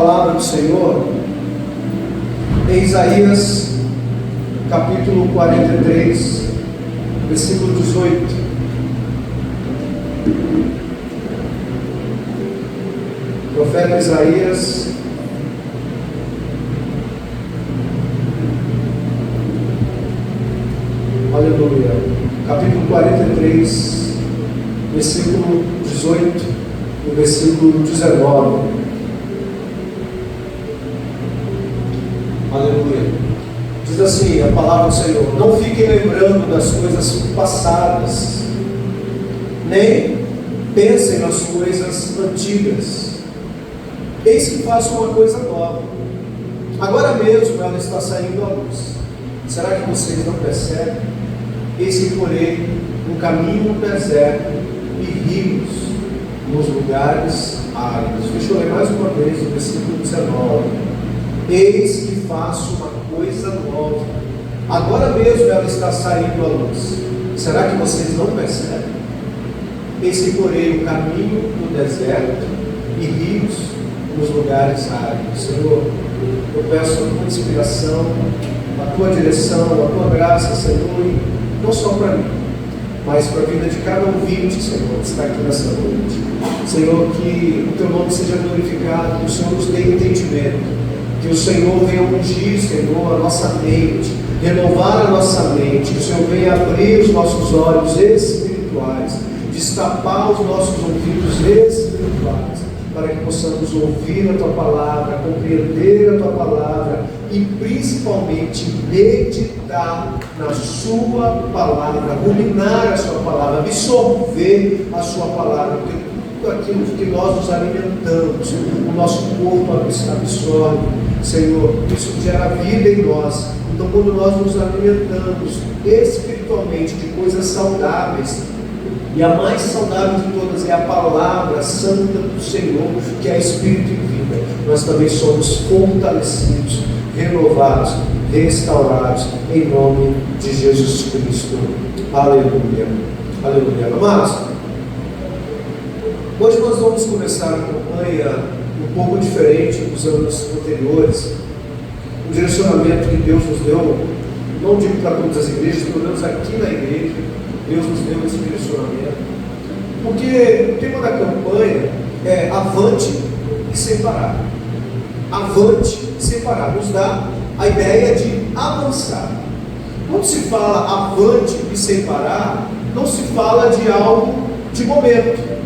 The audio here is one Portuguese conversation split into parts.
palavra do Senhor em Isaías, capítulo 43, versículo 18. Profeta Isaías, aleluia, capítulo 43, versículo 18 e versículo 19. Aleluia. Diz assim a palavra do Senhor: não fiquem lembrando das coisas passadas, nem pensem nas coisas antigas. Eis que faço uma coisa nova, agora mesmo ela está saindo à luz. Será que vocês não percebem? Eis que porei um caminho no deserto e rios nos lugares áridos. Deixa eu ler mais uma vez o versículo 19. Eis que faço uma coisa nova, agora mesmo ela está saindo à luz. Será que vocês não percebem? Eis que porei um caminho no deserto e rios nos lugares áridos. Senhor, eu peço a tua inspiração, a tua direção, a tua graça, Senhor, e não só para mim, mas para a vida de cada ouvinte, Senhor, que está aqui nessa noite. Senhor, que o teu nome seja glorificado, que o Senhor nos dê entendimento, que o Senhor venha ungir, Senhor, a nossa mente, renovar a nossa mente, que o Senhor venha abrir os nossos olhos espirituais, destapar os nossos ouvidos espirituais, para que possamos ouvir a tua palavra, compreender a tua palavra e principalmente meditar na sua palavra, ruminar a sua palavra, absorver a sua palavra, porque tudo aquilo que nós nos alimentamos, o nosso corpo absorve, Senhor, isso gera vida em nós. Então, quando nós nos alimentamos espiritualmente de coisas saudáveis, e a mais saudável de todas é a palavra santa do Senhor, que é Espírito e vida, nós também somos fortalecidos, renovados, restaurados, em nome de Jesus Cristo. Aleluia. Aleluia. Amados, hoje nós vamos começar a campanha um pouco diferente dos anos anteriores. O direcionamento que Deus nos deu, não digo para todas as igrejas, pelo menos aqui na igreja, Deus nos deu esse direcionamento, porque o tema da campanha é avante e sem parar. Avante e sem parar, nos dá a ideia de avançar. Quando se fala avante e sem parar, não se fala de algo de momento,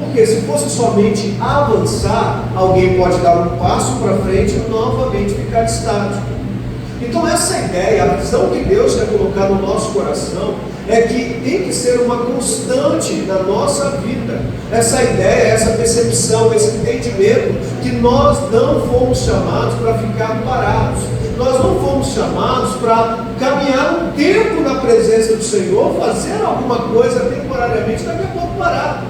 porque se fosse somente avançar, alguém pode dar um passo para frente e novamente ficar estático. Então essa ideia, a visão que Deus quer colocar no nosso coração, é que tem que ser uma constante na nossa vida. Essa ideia, essa percepção, esse entendimento que nós não fomos chamados para ficar parados. Nós não fomos chamados para caminhar um tempo na presença do Senhor, fazer alguma coisa temporariamente, daqui a pouco parar.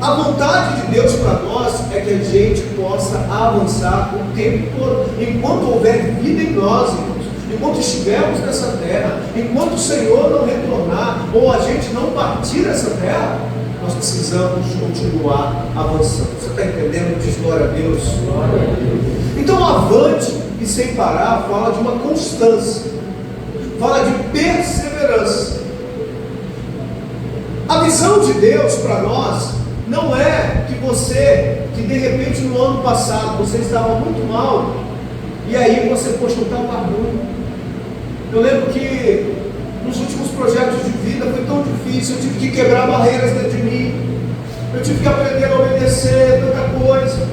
A vontade de Deus para nós é que a gente possa avançar o tempo todo, enquanto houver vida em nós, irmãos. Enquanto estivermos nessa terra, enquanto o Senhor não retornar, ou a gente não partir dessa terra, nós precisamos continuar avançando. Você está entendendo? Diz glória a Deus. Glória a Deus. Então, avante e sem parar fala de uma constância, fala de perseverança. A visão de Deus para nós não é que você, que de repente no ano passado você estava muito mal, e aí você, poxa, não estava ruim. Eu lembro que nos últimos projetos de vida foi tão difícil, eu tive que quebrar barreiras dentro de mim, eu tive que aprender a obedecer tanta coisa,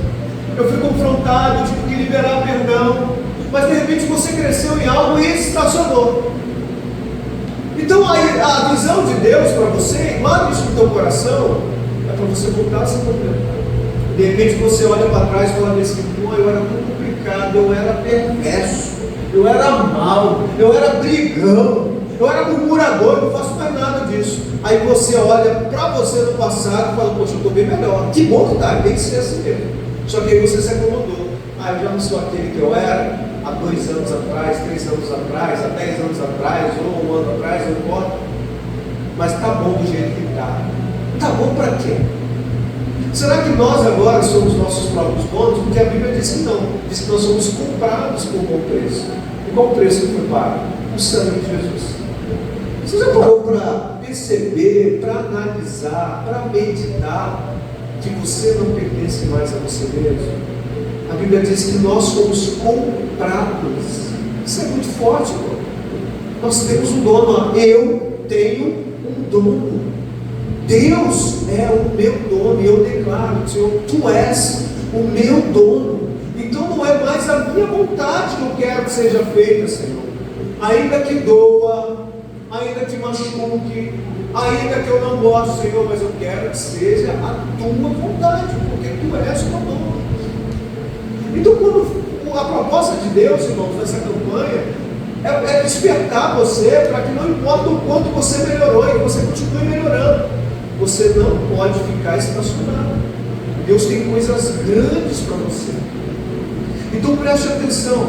eu fui confrontado, eu tive que liberar perdão, mas de repente você cresceu em algo e estacionou. Então a visão de Deus para você, guarda isso no teu coração, é para você voltar a se completar. De repente você olha para trás e fala assim: pô, eu era tão complicado, eu era perverso, eu era mau, eu era brigão, eu era murmurador, eu não faço mais nada disso. Aí você olha para você no passado e fala: poxa, eu estou bem melhor. Que bom que está, tem que ser assim mesmo. Só que aí você se acomodou. Eu já não sou aquele que eu era há 2 anos atrás, 3 anos atrás, há 10 anos atrás, ou 1 ano atrás, não importa. Mas está bom do jeito que está. Está bom para quê? Será que nós agora somos nossos próprios donos? Porque a Bíblia diz que não. Diz que nós somos comprados por um bom preço. E qual o preço que foi pago? O sangue de Jesus. Você já parou para perceber, para analisar, para meditar que você não pertence mais a você mesmo? A Bíblia diz que nós somos comprados. Isso é muito forte, irmão. Nós temos um dono. Eu tenho um dono. Deus é o meu dono. E eu declaro, Senhor, Tu és o meu dono. Então não é mais a minha vontade que eu quero que seja feita, Senhor. Ainda que doa, ainda que machuque, ainda que eu não goste, Senhor, mas eu quero que seja a Tua vontade, porque Tu és o meu dono. Então, quando a proposta de Deus, irmãos, nessa campanha, é despertar você para que não importa o quanto você melhorou, e você continue melhorando, você não pode ficar estacionado. Deus tem coisas grandes para você. Então preste atenção.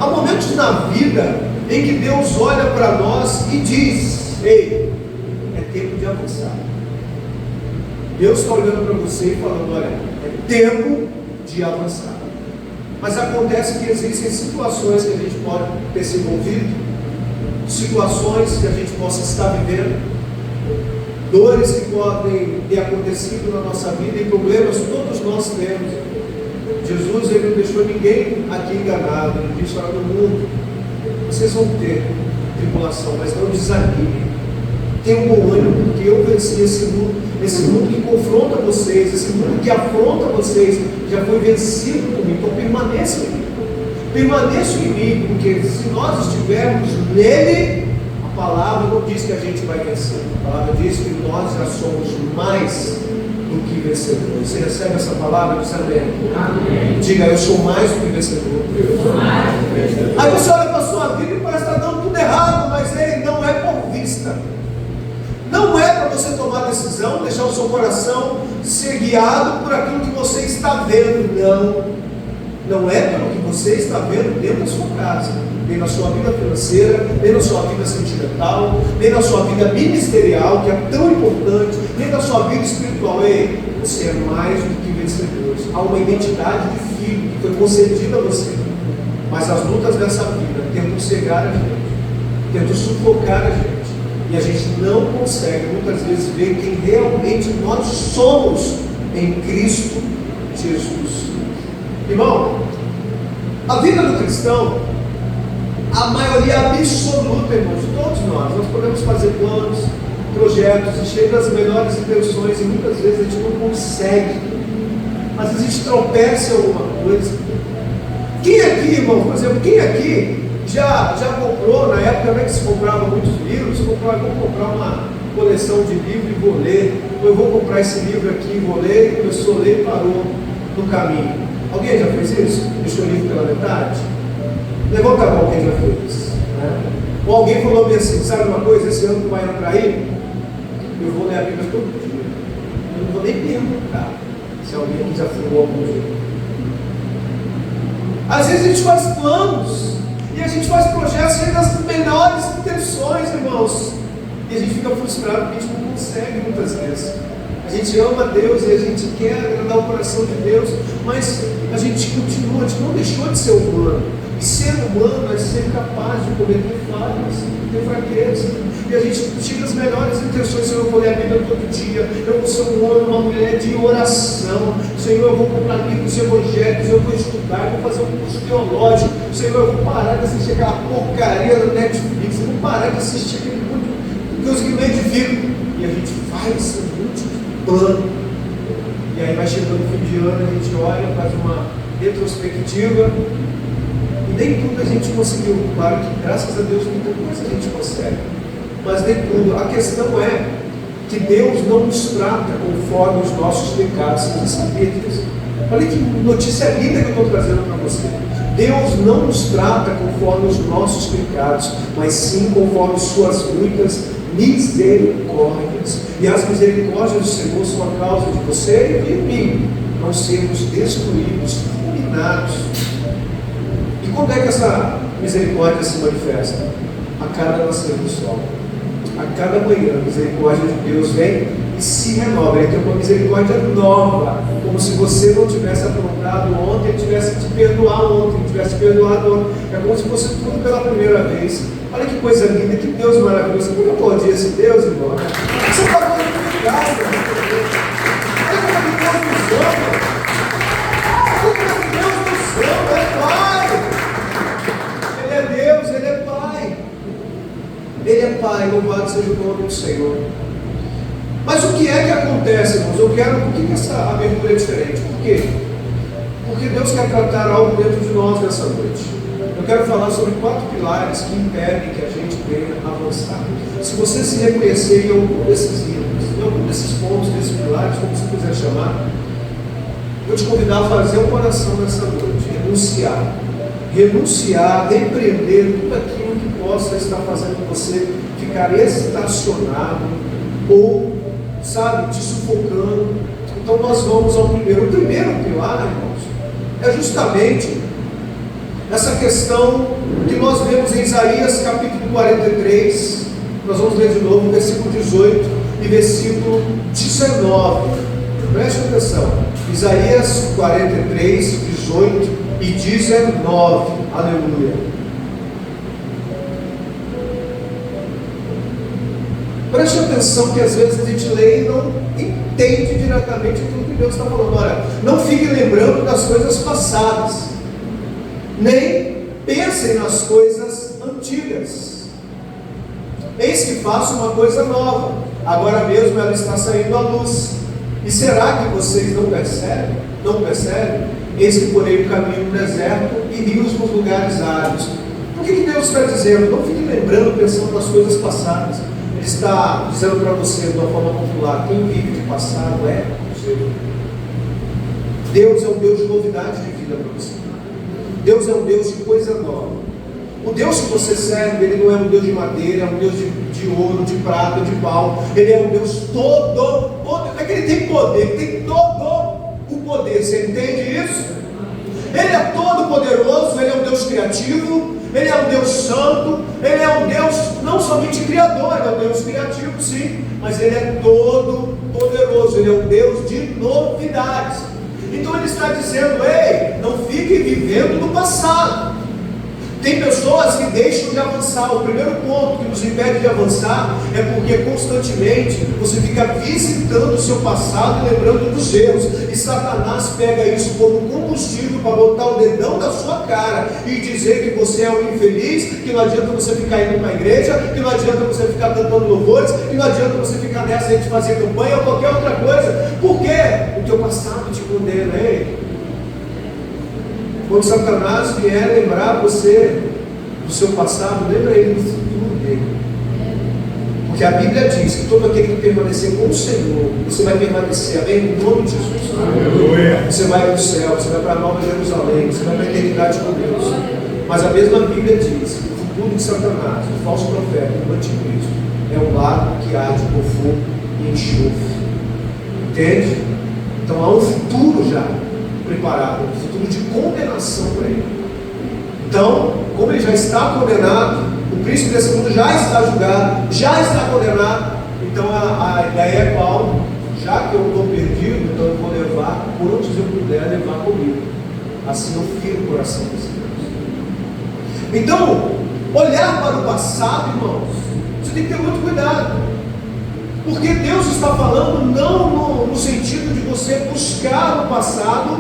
Há momentos na vida em que Deus olha para nós e diz: ei, é tempo de avançar. Deus está olhando para você e falando: olha, é tempo de avançar. Mas acontece que existem situações que a gente pode ter se envolvido, situações que a gente possa estar vivendo, dores que podem ter acontecido na nossa vida, e problemas todos nós temos. Jesus, Ele não deixou ninguém aqui enganado. Ele disse: olha, no mundo vocês vão ter tribulação, mas não desanime. Tenham bom ânimo, porque eu venci esse mundo que confronta vocês, esse mundo que afronta vocês, já foi vencido por mim. Então permaneçam em mim. Permaneçam em mim, porque se nós estivermos nele, a palavra não diz que a gente vai vencer. A palavra diz que nós já somos mais do que vencedores. Você recebe essa palavra? Diz amém. Amém. Diga: eu sou mais do que vencedor. Eu sou mais do que vencedor. Aí você olha para a sua vida e parece que está dando tudo errado, mas ele não é por vista. Não é para você tomar decisão, deixar o seu coração ser guiado por aquilo que você está vendo. Não é pelo que você está vendo dentro da sua casa, nem na sua vida financeira, nem na sua vida sentimental, nem na sua vida ministerial, que é tão importante, nem na sua vida espiritual. Ei, você é mais do que vencedores. Há uma identidade de filho que foi concedida a você, mas as lutas dessa vida tentam cegar a gente, tentam sufocar a gente, e a gente não consegue muitas vezes ver quem realmente nós somos em Cristo Jesus. Irmão, a vida do cristão, a maioria absoluta, irmãos, todos nós podemos fazer planos, projetos, e cheios das melhores intenções, e muitas vezes a gente não consegue. Às vezes a gente tropeça em alguma coisa. Quem aqui, irmão, por exemplo, quem aqui já comprou, na época que se comprava muitos livros, vou comprar uma coleção de livros e vou ler, ou eu vou comprar esse livro aqui e vou ler, e começou a ler e parou no caminho. Alguém já fez isso? Deixou o livro pela metade? Levanta a mão quem já fez. Né? Ou alguém falou assim: sabe uma coisa, esse ano que vai entrar aí, eu vou ler a Bíblia todo dia. Eu não vou nem perguntar se alguém aqui já fumou algum dia. Às vezes a gente faz planos, e a gente faz projetos cheios das melhores intenções, irmãos, e a gente fica frustrado porque a gente não consegue muitas vezes. A gente ama Deus e a gente quer agradar o coração de Deus, mas a gente continua, a gente não deixou de ser humano. E ser humano é ser capaz de cometer falhas, ter fraqueza. E a gente tira as melhores intenções: Senhor, eu vou ler a Bíblia todo dia, eu vou ser um homem, uma mulher de oração. Senhor, eu vou comprar livros evangélicos, eu vou estudar, eu vou fazer um curso teológico. Senhor, eu vou parar de assistir aquela porcaria do Netflix, eu vou parar de assistir aquele coisa que não edifica. E a gente faz plano, e aí vai chegando o fim de ano, a gente olha, faz uma retrospectiva, e nem tudo a gente conseguiu. Claro que graças a Deus muita coisa a gente consegue, mas nem tudo. A questão é que Deus não nos trata conforme os nossos pecados. Você sabia disso? Olha que notícia linda que eu estou trazendo para você. Deus não nos trata conforme os nossos pecados, mas sim conforme suas muitas misericórdias. E as misericórdias do Senhor são a causa de você e de mim não sermos destruídos, fulminados. E quando é que essa misericórdia se manifesta? A cada nascer do sol. A cada manhã a misericórdia de Deus vem e se renova, Ele tem uma misericórdia nova, como se você não tivesse aprontado ontem, Ele tivesse te perdoado ontem, tivesse te perdoado ontem, é como se fosse tudo pela primeira vez. Olha que coisa linda, que Deus maravilhoso. Você pode aplaudir esse Deus, irmão? Você está glorificado, olha como Deus nos ama, olha como Deus nos ama, é Pai, Ele é Deus, Ele é Pai, Ele é Pai, louvado seja o nome do Senhor. Mas o que é que acontece, irmãos? Por que essa abertura é diferente? Por quê? Porque Deus quer tratar algo dentro de nós nessa noite. Eu quero falar sobre 4 pilares que impedem que a gente venha avançar. Se você se reconhecer em algum desses itens, em algum desses pontos, desses pilares, como você quiser chamar, vou te convidar a fazer uma oração nessa noite, renunciar, repreender tudo aquilo que possa estar fazendo você ficar estacionado ou, sabe, te sufocando. Então nós vamos ao primeiro. O primeiro pilar, irmãos, é justamente essa questão que nós vemos em Isaías capítulo 43. Nós vamos ler de novo versículo 18 e versículo 19. Preste atenção. Isaías 43, 18 e 19. Aleluia. Preste atenção que às vezes a gente lê e não entende diretamente aquilo que Deus está falando. Olha, não fique lembrando das coisas passadas, nem pensem nas coisas antigas. Eis que faço uma coisa nova, agora mesmo ela está saindo à luz. E será que vocês não percebem? Não percebem? Eis que porei o caminho no deserto e rios nos lugares áridos. Por que Deus está dizendo? Não fique lembrando, pensando nas coisas passadas. Ele está dizendo para você de uma forma popular: quem vive de passado é você. Deus é um Deus de novidade de vida para você. Deus é um Deus de coisa nova. O Deus que você serve, Ele não é um Deus de madeira, é um Deus de ouro, de prata, de pau. Ele é um Deus todo poder. Não é que Ele tem poder, Ele tem todo o poder. Você entende isso? Ele é todo poderoso, Ele é um Deus criativo, Ele é um Deus santo, Ele é um Deus não somente criador, Ele é um Deus criativo sim, mas Ele é todo poderoso, Ele é um Deus de novidades. Então Ele está dizendo: ei, não fique vivendo no passado. Tem pessoas que deixam de avançar. O primeiro ponto que nos impede de avançar é porque constantemente você fica visitando o seu passado e lembrando dos erros. E Satanás pega isso como combustível para botar o dedão na sua cara e dizer que você é um infeliz, que não adianta você ficar indo para a igreja, que não adianta você ficar cantando louvores, que não adianta você ficar nessa de fazer campanha ou qualquer outra coisa. Por quê? O teu passado te condena. Ei, quando Satanás vier lembrar você do seu passado, lembra ele do futuro dele. Porque a Bíblia diz que todo aquele que permanecer com o Senhor, você vai permanecer, amém? Em nome de Jesus. Aleluia. Você vai para o céu, você vai para a Nova Jerusalém, você vai para a eternidade com Deus. Mas a mesma Bíblia diz que o futuro de Satanás, do falso profeta, do anticristo, é um lago que arde com fogo e enxofre. Entende? Então há um futuro já preparado, um futuro de condenação para ele. Então, como ele já está condenado, o príncipe desse mundo já está julgado, já está condenado. Então a ideia é qual? Já que eu estou perdido, então eu vou levar quantos eu puder levar comigo. Assim eu firo o coração desse Deus. Então, olhar para o passado, irmãos, você tem que ter muito cuidado. Porque Deus está falando não no sentido de você buscar no passado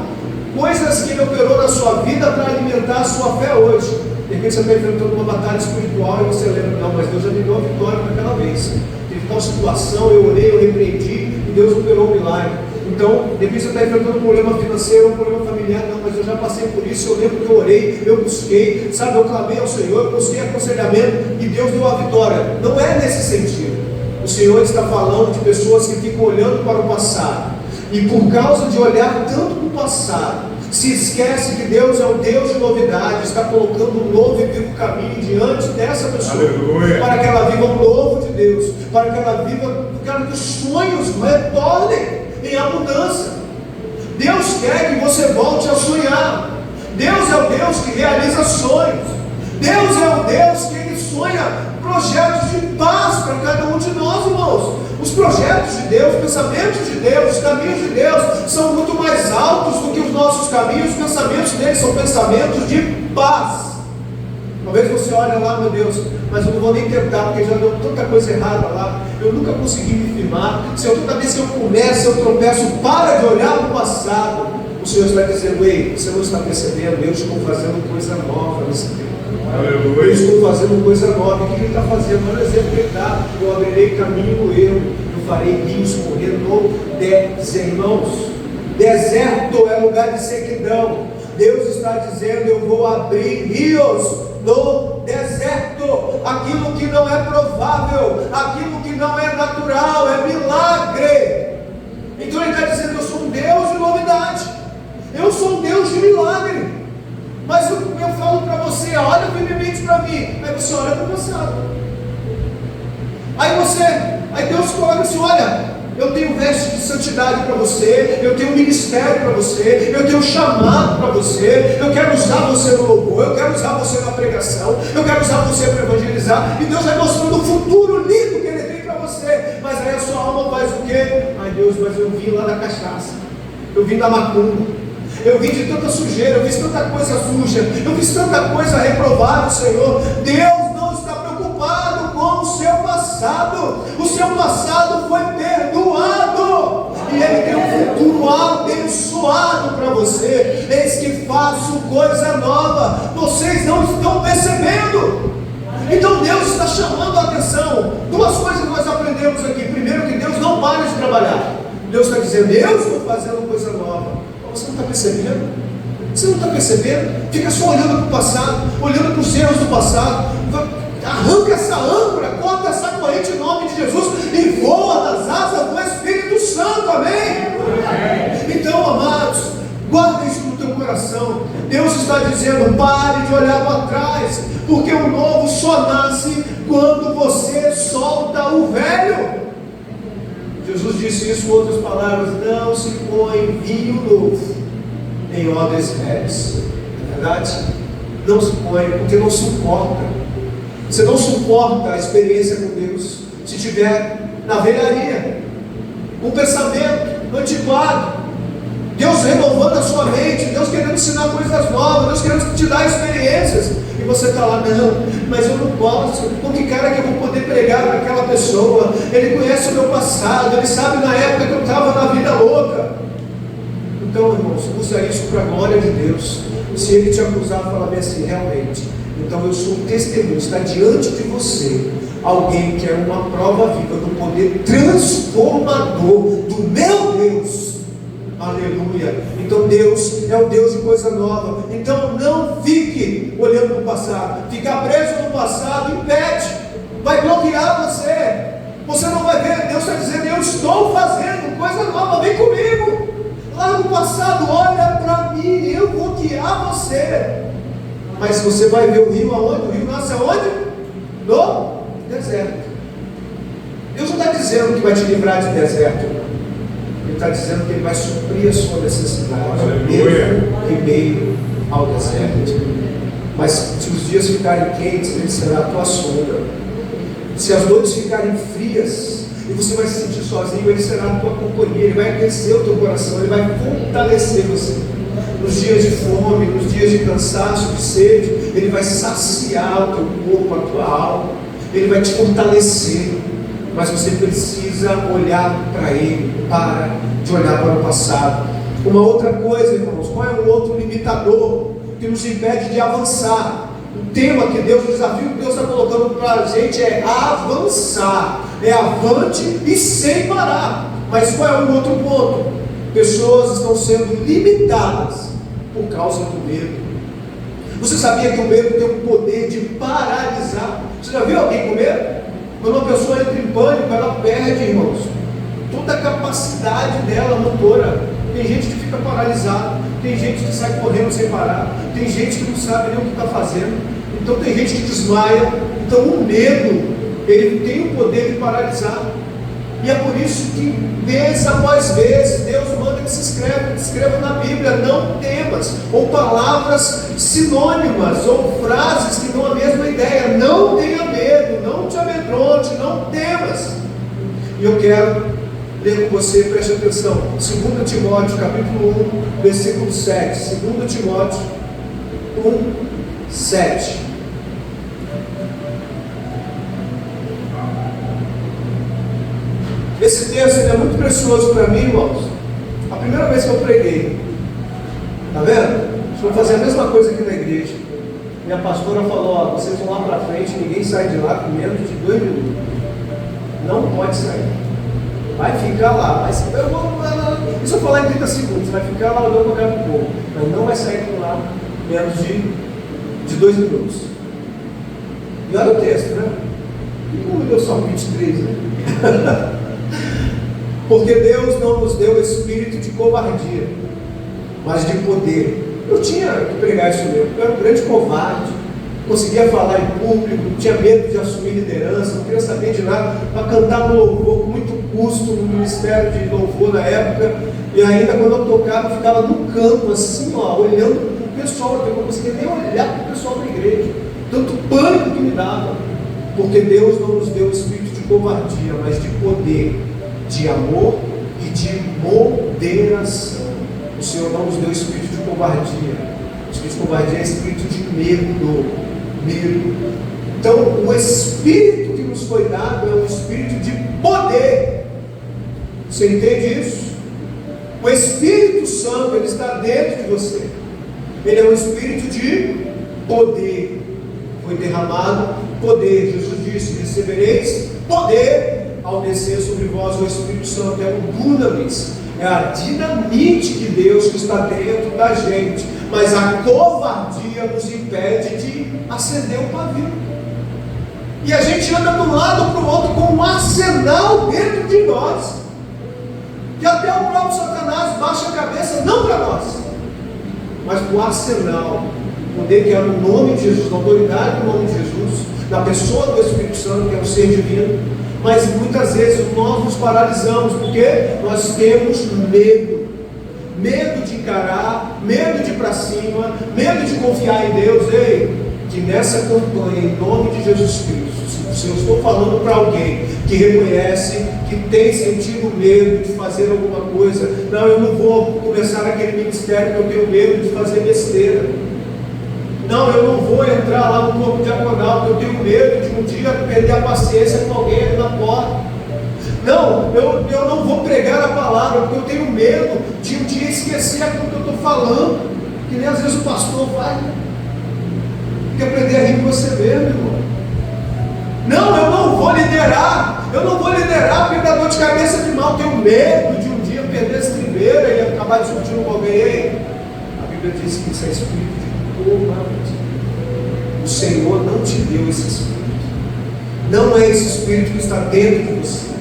coisas que Ele operou na sua vida para alimentar a sua fé hoje. De repente você está enfrentando uma batalha espiritual e você lembra: não, mas Deus já me deu a vitória naquela vez. Teve tal situação, eu orei, eu repreendi e Deus operou um milagre. Então, de repente você está enfrentando um problema financeiro, um problema familiar. Não, mas eu já passei por isso, eu lembro que eu orei, eu busquei, sabe, eu clamei ao Senhor, eu busquei aconselhamento e Deus deu a vitória. Não é nesse sentido. O Senhor está falando de pessoas que ficam olhando para o passado e por causa de olhar tanto para o passado, se esquece que Deus é um Deus de novidade, está colocando um novo e vivo caminho diante dessa pessoa. Aleluia. Para que ela viva um novo de Deus, para que ela viva, para que os sonhos retornem em abundância. Deus quer que você volte a sonhar. Deus é o Deus que realiza sonhos. Deus é o Deus que Ele sonha projetos de paz para cada um de nós, irmãos. Os projetos de Deus, os pensamentos de Deus, os caminhos de Deus são muito mais altos do que os nossos caminhos. Os pensamentos dele são pensamentos de paz. Talvez você olhe lá, meu Deus, mas eu não vou nem tentar, porque já deu tanta coisa errada lá, eu nunca consegui me firmar. Se eu, toda vez que eu começo, eu tropeço, para de olhar para o passado. O Senhor está dizendo: ei, você não está percebendo, eu estou fazendo coisa nova nesse tempo. Eu estou fazendo coisa nova. O que ele está fazendo? Olha o exemplo que ele dá: eu abrirei caminho no erro, eu farei rios correr no deserto. Irmãos, deserto é lugar de sequidão. Deus está dizendo: eu vou abrir rios no deserto. Aquilo que não é provável, aquilo que não é natural, é milagre. Então ele está dizendo: eu sou um Deus de novidade, eu sou um Deus de milagre. Mas eu falo para você: olha firmemente para mim. Aí você olha para o passado. Aí Deus coloca assim: olha, eu tenho veste de santidade para você, eu tenho ministério para você, eu tenho chamado para você, eu quero usar você no louvor, eu quero usar você na pregação, eu quero usar você para evangelizar. E Deus vai mostrando o futuro lindo que Ele tem para você. Mas aí a sua alma faz o quê? Ai Deus, mas eu vim lá da cachaça, eu vim da macumba, eu vim de tanta sujeira, eu fiz tanta coisa suja, eu fiz tanta coisa reprovável, Senhor. Deus não está preocupado com o seu passado. O seu passado foi perdoado e Ele tem um futuro abençoado para você. Eis que faço coisa nova, vocês não estão percebendo. Então Deus está chamando a atenção. Duas coisas nós aprendemos aqui. Primeiro, que Deus não para de trabalhar. Deus está dizendo: eu estou fazendo coisa nova. Você não está percebendo? Você não está percebendo? Fica só olhando para o passado, olhando para os erros do passado. Arranca essa âncora, corta essa corrente em nome de Jesus e voa nas asas do Espírito Santo. Amém? Então, amados, guarda isso no teu coração. Deus está dizendo: pare de olhar para trás, porque o novo só nasce quando você solta o velho. Jesus disse isso com outras palavras: não se põe vinho novo em odres velhos. É verdade? Não se põe, porque não suporta. Você não suporta a experiência com Deus se estiver na velharia, um pensamento antiquado. Deus renovando a sua mente, Deus querendo ensinar coisas novas, Deus querendo te dar experiências, e você está lá: não, mas eu não posso, com que cara que eu vou poder pregar para aquela pessoa? Ele conhece o meu passado, ele sabe na época que eu estava na vida louca. Então, irmãos, usa isso para a glória de Deus. Se ele te acusar, fala bem assim: realmente, então eu sou um testemunho, está diante de você alguém que é uma prova viva do poder transformador do meu Deus. Aleluia. Então Deus é o Deus de coisa nova. Então não fique olhando para o passado. Ficar preso no passado impede, vai bloquear você. Você não vai ver. Deus está dizendo: eu estou fazendo coisa nova, vem comigo. Lá no passado, olha para mim, eu vou guiar você. Mas você vai ver o rio aonde? O rio nasce aonde? No deserto. Deus não está dizendo que vai te livrar de deserto. Ele está dizendo que Ele vai suprir a sua necessidade, mesmo em meio ao deserto. Mas se os dias ficarem quentes, Ele será a tua sombra. Se as noites ficarem frias e você vai se sentir sozinho, Ele será a tua companhia. Ele vai aquecer o teu coração, Ele vai fortalecer você. Nos dias de fome, nos dias de cansaço, de sede, Ele vai saciar o teu corpo, a tua alma. Ele vai te fortalecer. Mas você precisa olhar para Ele, para de olhar para o passado. Uma outra coisa, irmãos, qual é o outro limitador que nos impede de avançar? O tema que Deus, o desafio que Deus está colocando para a gente é avançar, é avante e sem parar. Mas qual é o outro ponto? Pessoas estão sendo limitadas por causa do medo. Você sabia que o medo tem o poder de paralisar? Você já viu alguém com medo? Quando uma pessoa entra em pânico, ela perde, irmãos, toda a capacidade dela motora. Tem gente que fica paralisado, tem gente que sai correndo sem parar, tem gente que não sabe nem o que está fazendo, então tem gente que desmaia. Então o medo, ele tem o poder de paralisar. E é por isso que vez após vez Deus manda que se escreva na Bíblia: não temas, ou palavras sinônimas, ou frases que dão a mesma ideia: não tenha medo, não te amedronte, não temas. E eu quero ler com você, preste atenção, 2 Timóteo, capítulo 1, versículo 7. 2 Timóteo 1, 7. Esse texto é muito precioso para mim, irmãos. A primeira vez que eu preguei, tá vendo? Vou fazer a mesma coisa aqui na igreja. Minha pastora falou: ó, vocês vão lá para frente, ninguém sai de lá com menos de 2 minutos. Não pode sair. Vai ficar lá. Mas eu vou, e se eu falar em 30 segundos? Vai ficar lá olhando para o povo. Mas não vai sair de lá menos de 2 minutos. E olha o texto, né? E como deu só 23, né? Porque Deus não nos deu espírito de covardia, mas de poder. Eu tinha que pregar isso mesmo. Eu era um grande covarde, conseguia falar em público, tinha medo de assumir liderança, não queria saber de nada, para cantar no louvor com muito custo no ministério de louvor na época. E ainda quando eu tocava, eu ficava no canto assim, ó, olhando para o pessoal, porque eu não conseguia nem olhar para o pessoal da igreja, tanto pânico que me dava. Porque Deus não nos deu espírito de covardia, mas de poder, de amor e de moderação. O Senhor não nos deu espírito de covardia. O espírito de covardia é espírito de medo. Então, o espírito que nos foi dado é um espírito de poder. Você entende isso? O Espírito Santo, ele está dentro de você. Ele é um espírito de poder. Foi derramado poder. Jesus disse: recebereis poder ao descer sobre vós o Espírito Santo. É o dunamis, é a dinamite de Deus que está dentro da gente. Mas a covardia nos impede de acender o pavio. E a gente anda de um lado para o outro com um arsenal dentro de nós, que até o próprio Satanás baixa a cabeça, não para nós, mas para o arsenal. Poder que é no nome de Jesus, na autoridade do nome de Jesus, na pessoa do Espírito Santo, que é o ser divino. Mas muitas vezes nós nos paralisamos, porque nós temos medo. Medo de encarar, medo de ir para cima, medo de confiar em Deus. Ei, que nessa campanha, em nome de Jesus Cristo, se eu estou falando para alguém que reconhece, que tem sentido medo de fazer alguma coisa, não, eu não vou começar aquele ministério porque eu tenho medo de fazer besteira. Não, eu não vou entrar lá no corpo diaconal porque eu tenho medo de um dia perder a paciência com alguém ali na porta. Não, eu não vou pregar a palavra porque eu tenho medo de um dia esquecer aquilo que eu estou falando, que nem às vezes o pastor vai. Tem que aprender a rir de você mesmo, irmão. Não, eu não vou liderar porque dá dor de cabeça de mal, eu tenho medo de um dia perder a estribeira e acabar discutindo com alguém. A Bíblia diz que isso é espírito de covardia. O Senhor não te deu esse espírito. Não é esse espírito que está dentro de você.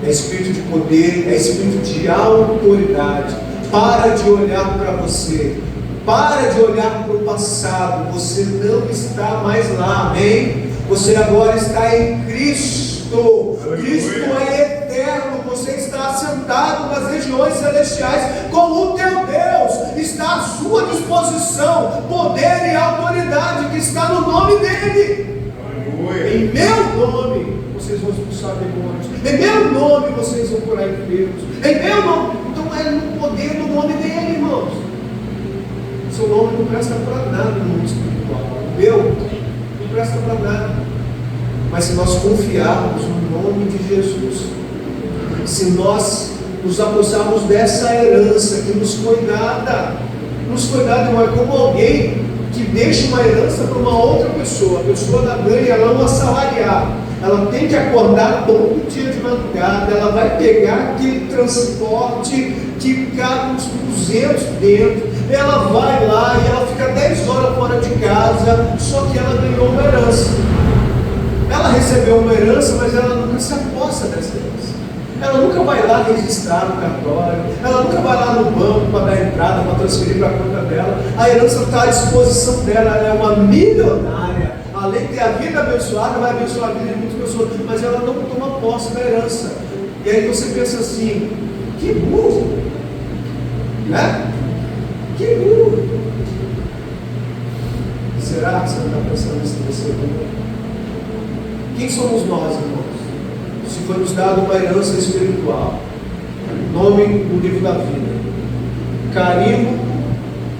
É espírito de poder, é espírito de autoridade. Para de olhar para você, para de olhar para o passado. Você não está mais lá, amém? Você agora está em Cristo. Cristo é eterno. Você está assentado nas regiões celestiais com o teu Deus. Está à sua disposição poder e autoridade que está no nome dele. Em meu nome vocês vão expulsar demônios, em meu nome vocês vão curar enfermos, em meu nome. Então é no poder do nome dele, irmãos. Seu nome não presta para nada no mundo espiritual. O meu não presta para nada. Mas se nós confiarmos no nome de Jesus, se nós nos apossarmos dessa herança que nos foi dada, irmão, é como alguém que deixa uma herança para uma outra pessoa. A pessoa da ganha, ela é um assalariado. Ela tem que acordar todo dia de madrugada, ela vai pegar aquele transporte que cabe uns 200 dentro, ela vai lá e ela fica 10 horas fora de casa, só que ela ganhou uma herança. Ela recebeu uma herança, mas ela nunca se aposta dessa herança. Ela nunca vai lá registrar no cartório, ela nunca vai lá no banco para dar entrada, para transferir para a conta dela. A herança está à disposição dela, ela é uma milionária. Além de ter a vida abençoada, vai abençoar a vida de muitas pessoas, mas ela não toma posse da herança. E aí você pensa assim: que burro, né? Que burro. Será que você não está pensando isso em você também? Quem somos nós, irmãos? Se foi nos dado uma herança espiritual, nome no livro da vida, carimbo,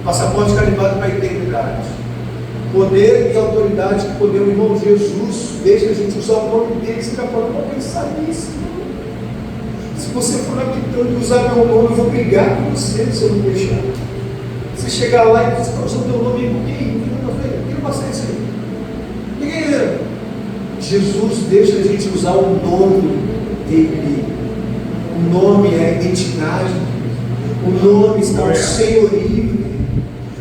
passaporte carimbado para a eternidade, poder e autoridade que poder o irmão Jesus deixa a gente usar o nome dele. Você está falando para pensar nisso. Se você for habitando e usar meu nome, eu vou brigar com você se eu não deixar. Você chegar lá e você está usando meu nome, ninguém passa isso aí. Ninguém. Jesus deixa a gente usar o nome dele. O nome é a identidade. O nome está o senhorio.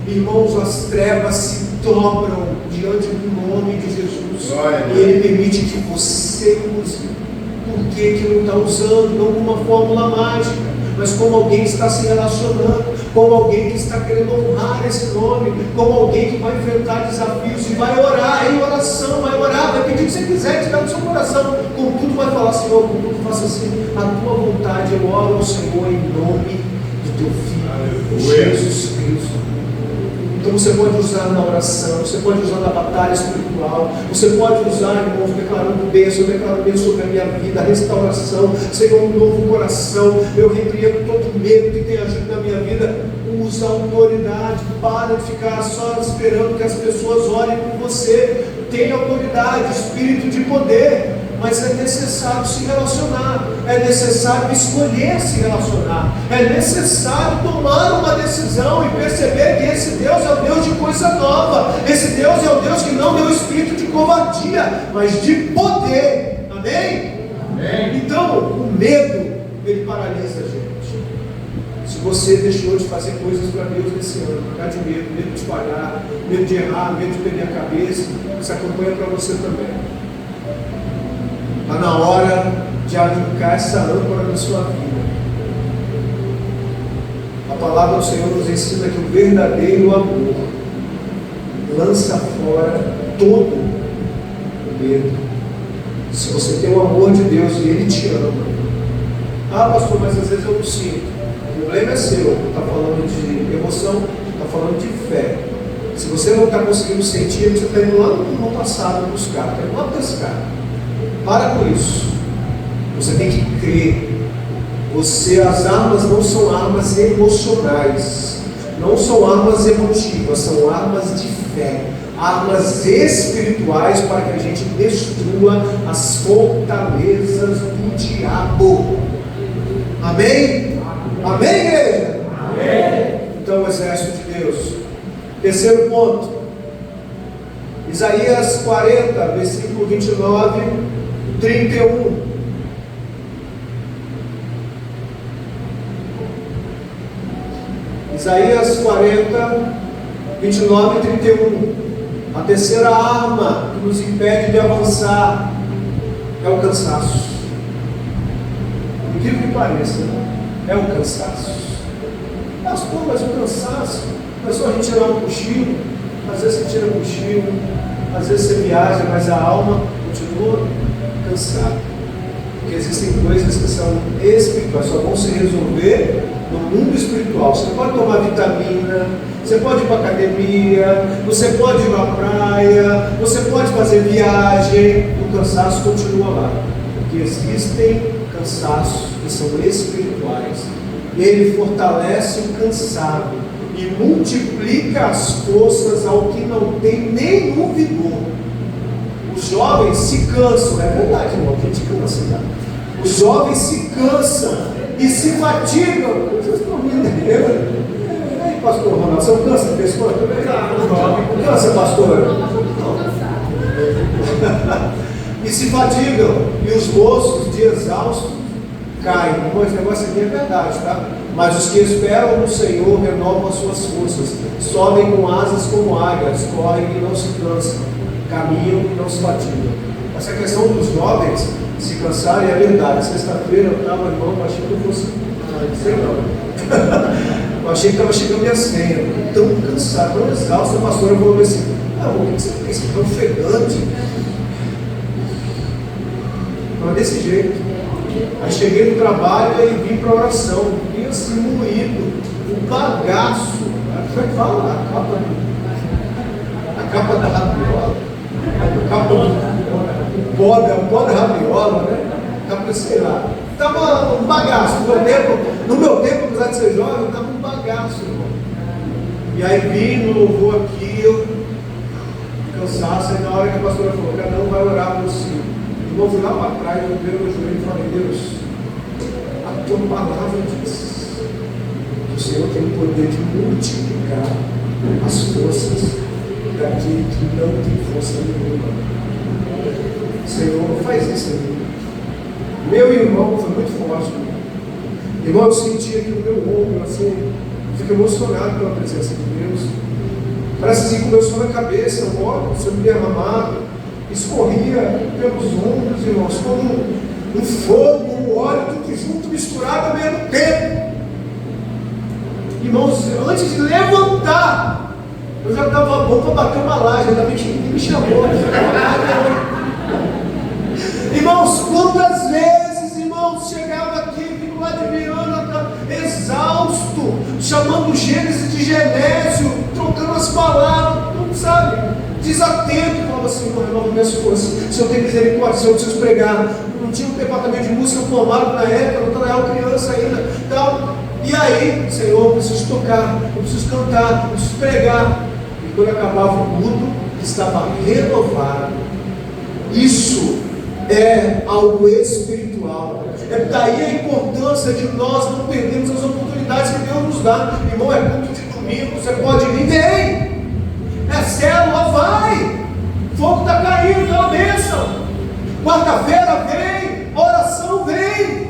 Irmãos, as trevas se dobram diante do nome de Jesus. E Ele permite que você use. Por que não está usando? Não como uma fórmula mágica, mas como alguém que está se relacionando, como alguém que está querendo honrar esse nome, como alguém que vai enfrentar desafios e vai orar em oração, vai orar, vai pedir o que você quiser, tirar do seu coração. Contudo, vai falar: Senhor, contudo, faça assim, a tua vontade. Eu oro ao Senhor em nome do teu Filho, Jesus Cristo. Então você pode usar na oração, você pode usar na batalha espiritual, você pode usar, irmãos, declarando bênção, declarando bênção sobre a minha vida, a restauração, Senhor, um novo coração. Eu repreendo todo medo que tem agido na minha vida. Usa a autoridade, para de ficar só esperando que as pessoas orem por você. Tem autoridade, espírito de poder, mas é necessário se relacionar, é necessário escolher se relacionar, é necessário tomar uma decisão e perceber que esse Deus é o Deus de coisa nova, esse Deus é o Deus que não deu espírito de covardia, mas de poder. Amém? Amém. Então, o medo, ele paralisa a gente. Se você deixou de fazer coisas para Deus nesse ano, por causa de medo de falhar, medo de errar, medo de perder a cabeça, essa campanha é para você também. Está na hora de arrancar essa âncora da sua vida. A palavra do Senhor nos ensina que o verdadeiro amor lança fora todo o medo. Se você tem o amor de Deus e Ele te ama, pastor, mas às vezes eu não sinto. O problema é seu. Está falando de emoção, está falando de fé. Se você não está conseguindo sentir, você está indo lá no passado buscar, está indo lá pescar. Para com isso. Você tem que crer. As armas não são armas emocionais, não são armas emotivas, são armas de fé, armas espirituais para que a gente destrua as fortalezas do diabo. Amém? Amém, igreja? Amém. Então, o exército de Deus. Terceiro ponto, Isaías 40, versículo 29, 31. Isaías 40, 29 e 31. A terceira arma que nos impede de avançar é o cansaço. Por incrível que pareça, é o cansaço. Pastor, mas o cansaço não é só a gente tirar um cochilo. Às vezes você tira um cochilo, às vezes você viaja, mas a alma continua cansada. Porque existem coisas que são espirituais, só vão se resolver no mundo espiritual. Você pode tomar vitamina, você pode ir para a academia, você pode ir à praia, você pode fazer viagem, o cansaço continua lá. Porque existem cansaços que são espirituais. Ele fortalece o cansado e multiplica as forças ao que não tem nenhum vigor. Os jovens se cansam, é verdade, irmão, a gente cansa, tá? Os jovens se cansam e se fatigam. Vocês estão rindo aí, pastor Ronaldo, você não cansa de pessoa? Não cansa, pastor? E se fatigam, e os moços de exaustos caem. Esse negócio aqui é verdade, tá? Mas os que esperam no Senhor renovam as suas forças, sobem com asas como águias, correm e não se cansam, caminham e não se fatigam. Essa questão dos jovens se cansarem é verdade. Sexta-feira eu estava, irmão, achei que eu fosse. Sei não. Eu achei que estava chegando minha senha, tão cansado, tão exausto. A pastora falou assim: o que você pensa? Tão ofegante. Mas desse jeito. Aí cheguei no trabalho e vim para a oração, vim assim moído, um bagaço. Como é que fala? A capa da rabiola, a capa do o pó da rabiola, né? Sei lá. Estava um bagaço. No meu tempo, apesar de ser jovem, estava um bagaço, irmão. E aí vim no louvor aqui, eu cansaço, e na hora que a pastora falou, cada um vai orar por si. Irmão, fui lá para trás, eu vi meu joelho e falei, Deus, a tua palavra diz que o Senhor tem o poder de multiplicar as forças daquele que não tem força nenhuma. Senhor, faz isso em mim. Meu irmão foi muito forte. Irmão, eu senti aqui no meu ombro, assim, fico emocionado pela presença de Deus. Parece assim, começou na cabeça, o óleo sobre derramado, escorria pelos ombros, irmãos, como um fogo, um óleo, tudo junto, misturado ao mesmo tempo. Irmãos, antes de levantar, eu já estava bom para bater uma laje, ainda bem que ninguém me chamou. Irmãos, quantas vezes, irmãos, chegava aqui, fico lá de Viana, exausto, chamando Gênesis de Genésio, trocando as palavras, não sabe, desatento, falava assim, não renova minhas forças, se eu tenho misericórdia, se eu preciso pregar, não tinha um departamento de música formado na época, não estava criança ainda, tal. E aí, Senhor, eu preciso tocar, eu preciso cantar, eu preciso pregar. E quando acabava o culto, estava renovado. Isso é algo espiritual. É daí a importância de nós não perdermos as oportunidades que Deus nos dá. Irmão, é culto de domingo, você pode vir, vem. É célula, vai. Fogo está caindo, é uma bênção. Quarta-feira vem, oração vem.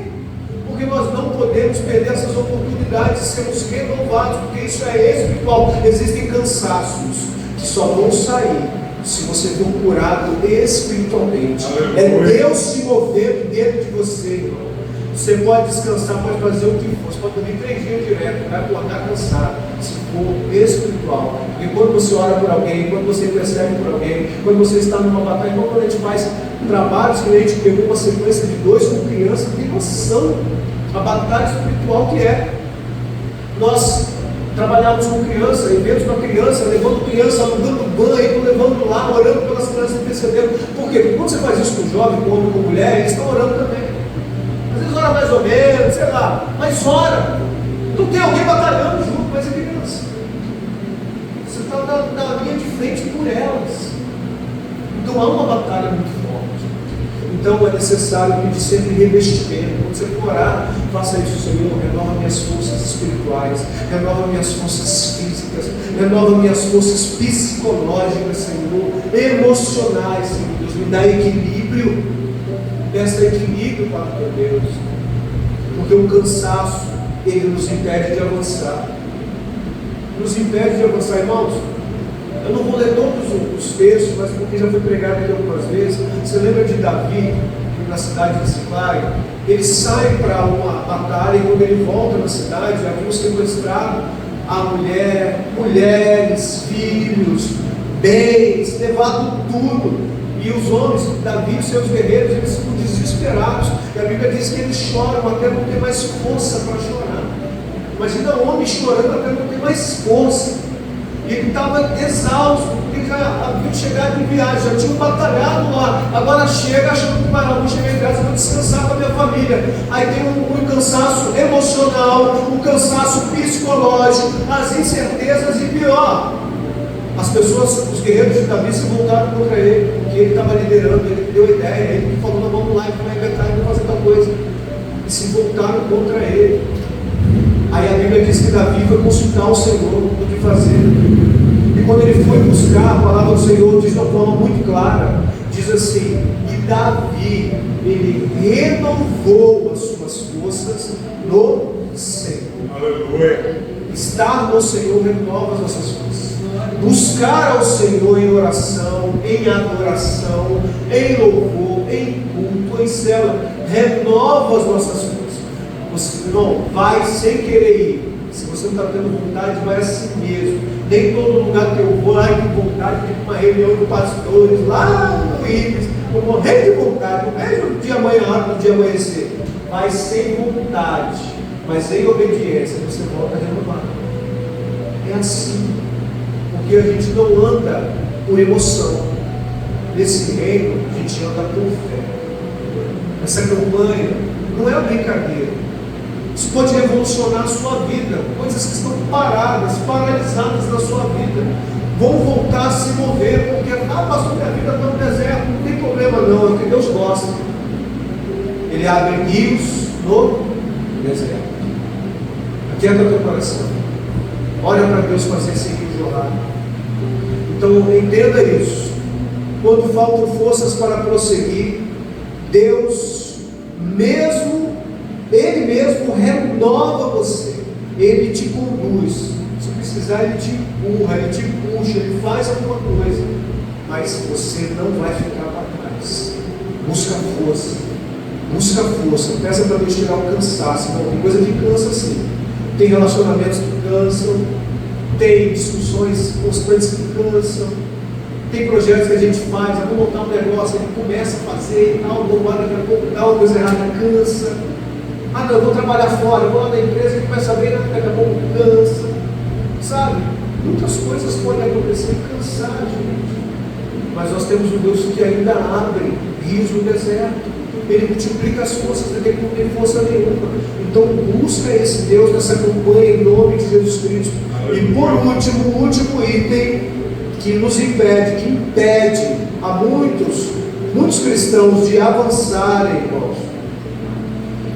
Porque nós não podemos perder essas oportunidades de sermos renovados, porque isso é espiritual. Existem cansaços que só vão sair se você for curado espiritualmente. É Deus se movendo dentro de você, irmão. Você pode descansar, pode fazer o que for, você pode dormir 3 dias direto, vai acordar cansado, se for espiritual. E quando você ora por alguém, quando você percebe por alguém, quando você está numa batalha, quando a gente faz trabalhos que a gente pegou uma sequência de 2 com criança, tem noção a batalha espiritual que é. Nós trabalhávamos com criança, eventos com a criança, levando criança, alugando banho, levando lá, orando pelas crianças intercedendo. Por quê? Porque quando você faz isso com jovem, com homem, com mulher, eles estão orando também. Às vezes ora mais ou menos, sei lá, mas ora. Não tem alguém batalhando junto, mas é criança. Você está na linha de frente por elas. Então há uma batalha muito forte. Então é necessário pedir sempre revestimento. Quando você for orar, faça isso, Senhor. Renova minhas forças espirituais, renova minhas forças físicas, renova minhas forças psicológicas, Senhor, emocionais, Senhor. Deus, me dá equilíbrio, dessa equilíbrio para o Deus, porque o cansaço, ele nos impede de avançar. Nos impede de avançar, irmãos. Eu não vou ler todos os textos, mas porque já foi pregado aqui algumas vezes. Você lembra de Davi, na cidade de Ziclague? Ele sai para uma batalha e quando ele volta na cidade, havia sequestrado a mulher, mulheres, filhos, bens, levado tudo. E os homens, Davi e os seus guerreiros, eles ficam desesperados. E a Bíblia diz que eles choram até não ter mais força para chorar. Imagina o homem chorando até não ter mais força. E ele estava exausto, porque já havia chegado em viagem, já tinham batalhado lá. Agora chega achando que vai lá, vou chegar em casa, vou descansar com a minha família. Aí tem um cansaço emocional, um cansaço psicológico, as incertezas e pior. As pessoas, os guerreiros de Davi se voltaram contra ele, porque ele estava liderando, ele deu ideia, ele falou, não, vamos lá, a gente vai inventar, vamos fazer tal coisa. E se voltaram contra ele. Aí a Bíblia diz que Davi foi consultar o Senhor o que fazer. E quando ele foi buscar, a palavra do Senhor diz de uma forma muito clara, diz assim, e Davi, ele renovou as suas forças no Senhor. Aleluia. Estar no Senhor renova as nossas forças. Buscar ao Senhor em oração, em adoração, em louvor, em culto, em célula, renova as nossas forças. Você, irmão, vai sem querer ir. Se você não está tendo vontade, vai assim mesmo. Nem todo lugar que eu vou, ai que vontade, tem uma reunião de pastores lá no Ibis, eu morrer de vontade, no mesmo dia amanhã, no dia amanhecer. Vai sem vontade, mas em obediência, você volta a renovar. É assim. Porque a gente não anda por emoção, nesse reino, a gente anda por fé. Essa campanha não é uma brincadeira. Isso pode revolucionar a sua vida. Coisas que estão paradas, paralisadas na sua vida, vão voltar a se mover, porque, pastor, minha vida está no deserto, não tem problema não, é o que Deus gosta. Ele abre rios no deserto. Aquieta o teu coração. Olha para Deus fazer esse rio jorrar. Então entenda isso. Quando faltam forças para prosseguir, Deus mesmo, Ele mesmo renova você. Ele te conduz. Se precisar, Ele te empurra, Ele te puxa, Ele faz alguma coisa. Mas você não vai ficar para trás. Busca força. Busca força. Peça para Deus tirar o cansaço. Não, tem coisa que cansa sim. Tem relacionamentos que cansam. Tem discussões constantes que cansam. Tem projetos que a gente faz, vamos montar um negócio, a gente começa a fazer e tal, daqui a pouco dá uma coisa errada, cansa. Não, eu vou trabalhar fora, eu vou lá na empresa e começa a ver, daqui a pouco cansa. Sabe? Muitas coisas podem acontecer e cansar, gente. Mas nós temos um Deus que ainda abre rios no deserto. Ele multiplica as forças, ele não tem força nenhuma. Então busca esse Deus nessa campanha em nome de Jesus Cristo. E por último, o último item que nos impede, que impede a muitos cristãos de avançarem, irmãos,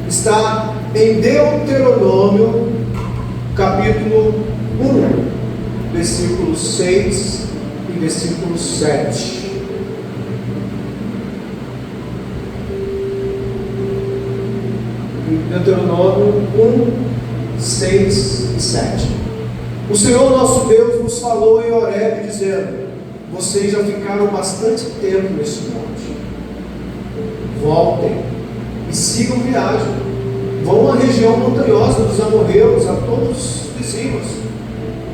está em Deuteronômio, capítulo 1, versículos 6 e versículo 7. Deuteronômio 1, 6 e 7. O Senhor nosso Deus nos falou em Horebe, dizendo: vocês já ficaram bastante tempo nesse monte. Voltem e sigam viagem. Vão à região montanhosa dos amorreus, a todos os vizinhos.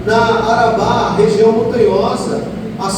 Na Arabá, região montanhosa, a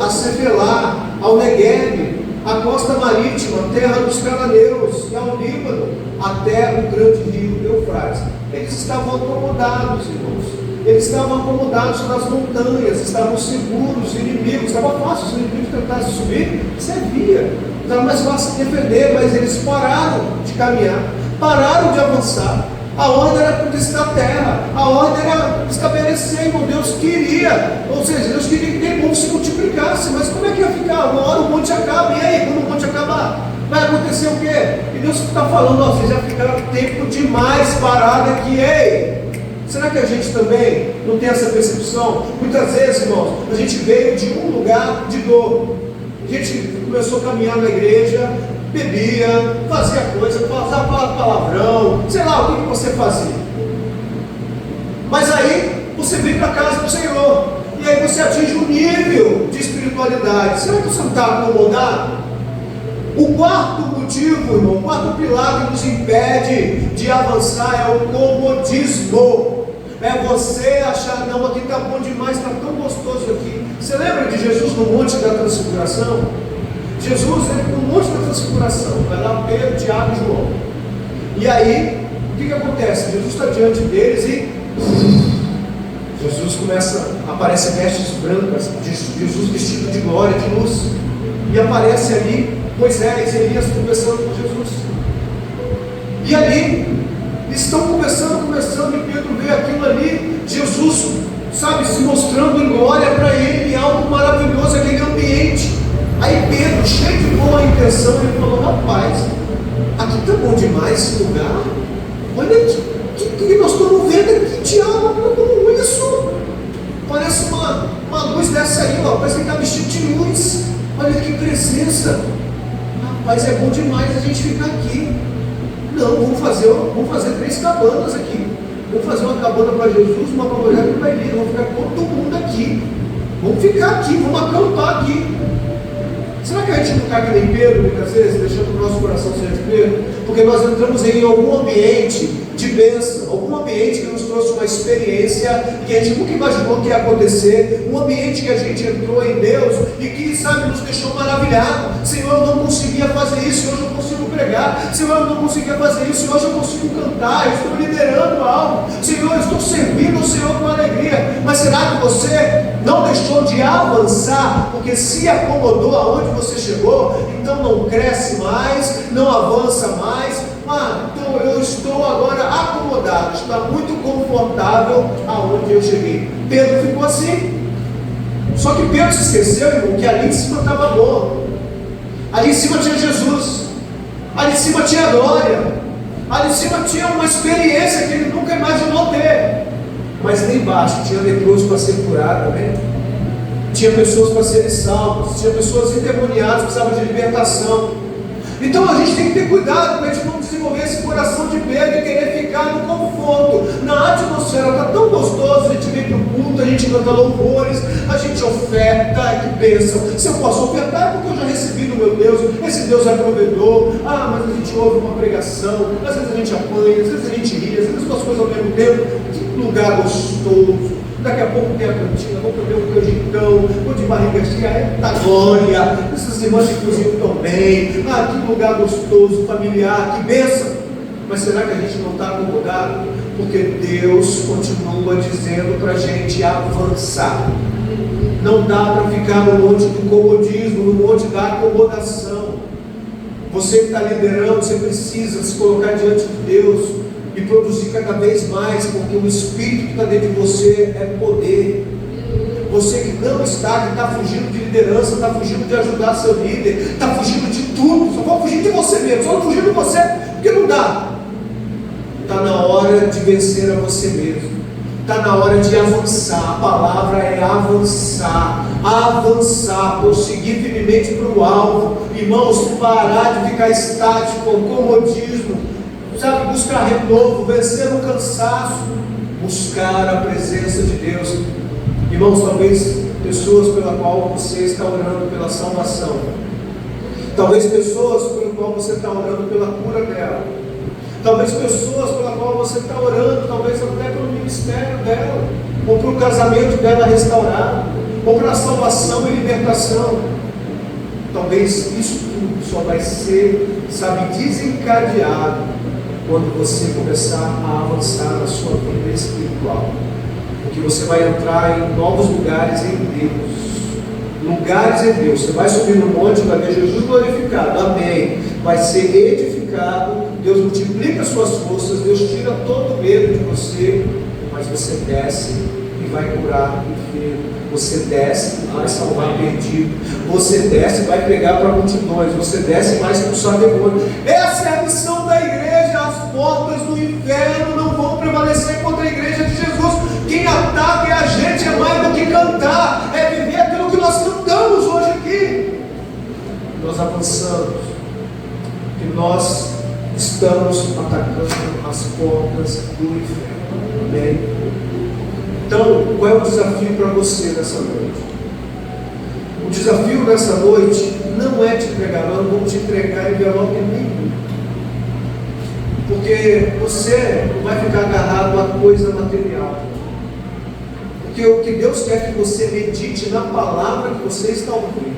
Cefelá, ao Negueb, a costa marítima, a terra dos cananeus, e ao Líbano, até o grande rio Eufrates. Eles estavam acomodados, irmãos. Eles estavam acomodados nas montanhas, estavam seguros, os inimigos, estava fácil, se os inimigos tentassem subir, você via, estava mais fácil de defender, mas eles pararam de caminhar, pararam de avançar. A ordem era conquistar a terra, a ordem era estabelecer, como Deus queria, ou seja, Deus queria que o mundo se multiplicasse, mas como é que ia ficar? Uma hora o monte acaba, e aí, quando o monte acabar, vai acontecer o quê? E Deus está falando, vocês já ficaram tempo demais parado aqui, ei! Será que a gente também não tem essa percepção? Muitas vezes, irmãos, a gente veio de um lugar de dor. A gente começou a caminhar na igreja, bebia, fazia coisa, falava palavrão, sei lá, o que você fazia. Mas aí, você vem para a casa do Senhor, e aí você atinge um nível de espiritualidade. Será que você não está acomodado? O quarto motivo, irmão, o quarto pilar que nos impede de avançar é o comodismo. É você achar, não, aqui está bom demais, está tão gostoso aqui. Você lembra de Jesus no Monte da Transfiguração? Jesus, ele no Monte da Transfiguração, vai lá Pedro, Tiago e João. E aí, o que acontece? Jesus está diante deles e Jesus aparece vestes brancas, Jesus vestido de glória, de luz. E aparece ali Moisés e Elias conversando com Jesus. E ali, estão conversando, e Pedro vê aquilo ali, Jesus, sabe, se mostrando em glória para ele, algo maravilhoso, aquele ambiente. Aí Pedro, cheio de boa intenção, ele falou: rapaz, aqui está bom demais esse lugar. Olha que nós estamos vendo aqui, Tiago, como isso? Parece uma luz dessa aí, ó, parece que ele está vestido de luz. Olha que presença. Rapaz, é bom demais a gente ficar aqui. Não, vamos fazer 3 cabanas aqui. Vamos fazer uma cabana para Jesus, uma cabana para Elias. Vamos ficar todo mundo aqui. Vamos ficar aqui, vamos acampar aqui. Será que a gente não está que nem Pedro, muitas vezes, deixando o nosso coração ser de Pedro? Porque nós entramos em algum ambiente de bênção, algum ambiente que nos trouxe uma experiência que a gente nunca imaginou que ia acontecer, um ambiente que a gente entrou em Deus e que, sabe, nos deixou maravilhado. Senhor, eu não conseguia fazer isso, hoje eu consigo pregar. Senhor, eu não conseguia fazer isso, hoje eu consigo cantar, eu estou liderando algo. Senhor, eu estou servindo o Senhor com alegria. Mas será que você não deixou de avançar, porque se acomodou aonde você chegou, então não cresce mais, não avança mais. Então eu estou agora acomodado, está muito confortável aonde eu cheguei. Pedro ficou assim. Só que Pedro se esqueceu, irmão, que ali em cima estava bom. Ali em cima tinha Jesus, ali em cima tinha glória, ali em cima tinha uma experiência que ele nunca imaginou ter. Mas lá embaixo tinha leproso para ser curado, né? Tinha pessoas para serem salvas, tinha pessoas endemoniadas que precisavam de libertação. Então a gente tem que ter cuidado para a gente não desenvolver esse coração de Pedro e querer ficar no conforto. Na atmosfera está tão gostoso, a gente vem para o culto, a gente canta louvores, a gente oferta, que bênção. Se eu posso ofertar é porque eu já recebi do meu Deus, esse Deus é provedor. Mas a gente ouve uma pregação, às vezes a gente apanha, às vezes a gente ri, às vezes duas coisas ao mesmo tempo. Que lugar gostoso. Daqui a pouco tem a cantina, vou comer um canjicão, vou de barriga cheia, da glória, essas irmãs que cozinham tão bem, que lugar gostoso, familiar, que bênção. Mas será que a gente não está acomodado? Porque Deus continua dizendo para a gente avançar. Não dá para ficar no monte do comodismo, no monte da acomodação. Você que está liderando, você precisa se colocar diante de Deus e produzir cada vez mais, porque o Espírito que está dentro de você é poder. Você que não está, que está fugindo de liderança, está fugindo de ajudar seu líder, está fugindo de tudo, só pode fugir de você mesmo, só não fugir de você, porque não dá. Está na hora de vencer a você mesmo, está na hora de avançar. A palavra é avançar, prosseguir firmemente para o alvo, irmãos, parar de ficar estático, comodismo, sabe, buscar renovo, vencer o cansaço, buscar a presença de Deus. Irmãos, talvez pessoas pela qual você está orando pela salvação, talvez pessoas pela qual você está orando pela cura dela, talvez pessoas pela qual você está orando, talvez até pelo ministério dela, ou para o casamento dela restaurado, ou para a salvação e libertação. Talvez isso tudo só vai ser, sabe, desencadeado quando você começar a avançar na sua vida espiritual, porque você vai entrar em novos lugares em Deus. Lugares em Deus. Você vai subir no monte, vai ver Jesus glorificado, amém, vai ser edificado, Deus multiplica as suas forças, Deus tira todo o medo de você, mas você desce e vai curar o enfermo, você desce e vai salvar perdido, você desce e vai pregar para multidões, você desce e vai expulsar demônios. Essa é a missão da igreja. As portas do inferno não vão prevalecer contra a igreja de Jesus. Quem ataca a gente é mais do que cantar, é viver aquilo que nós cantamos hoje aqui. Nós avançamos, que nós estamos atacando as portas do inferno. Amém? Então, qual é o desafio para você nessa noite? O desafio nessa noite não é te entregar, nós não vamos te entregar envelope nenhum. Porque você não vai ficar agarrado a coisa material. Porque o que Deus quer que você medite na palavra que você está ouvindo,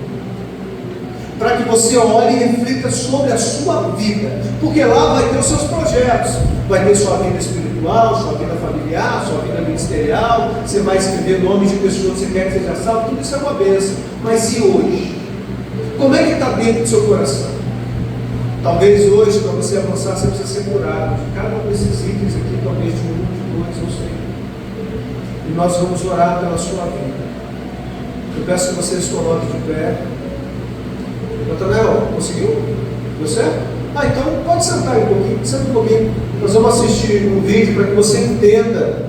para que você olhe e reflita sobre a sua vida, porque lá vai ter os seus projetos, vai ter sua vida espiritual, sua vida familiar, sua vida ministerial, você vai escrever nomes de pessoas que você quer que seja salvo, tudo isso é uma bênção. Mas e hoje? Como é que está dentro do seu coração? Talvez hoje, para você avançar, você precisa ser curado de cada um desses itens aqui, talvez de um, de dois, não sei. E nós vamos orar pela sua vida. Eu peço que você se coloque de pé. Nathanael, conseguiu? Deu certo? Então pode sentar aí um pouquinho, senta um pouquinho. Nós vamos assistir um vídeo para que você entenda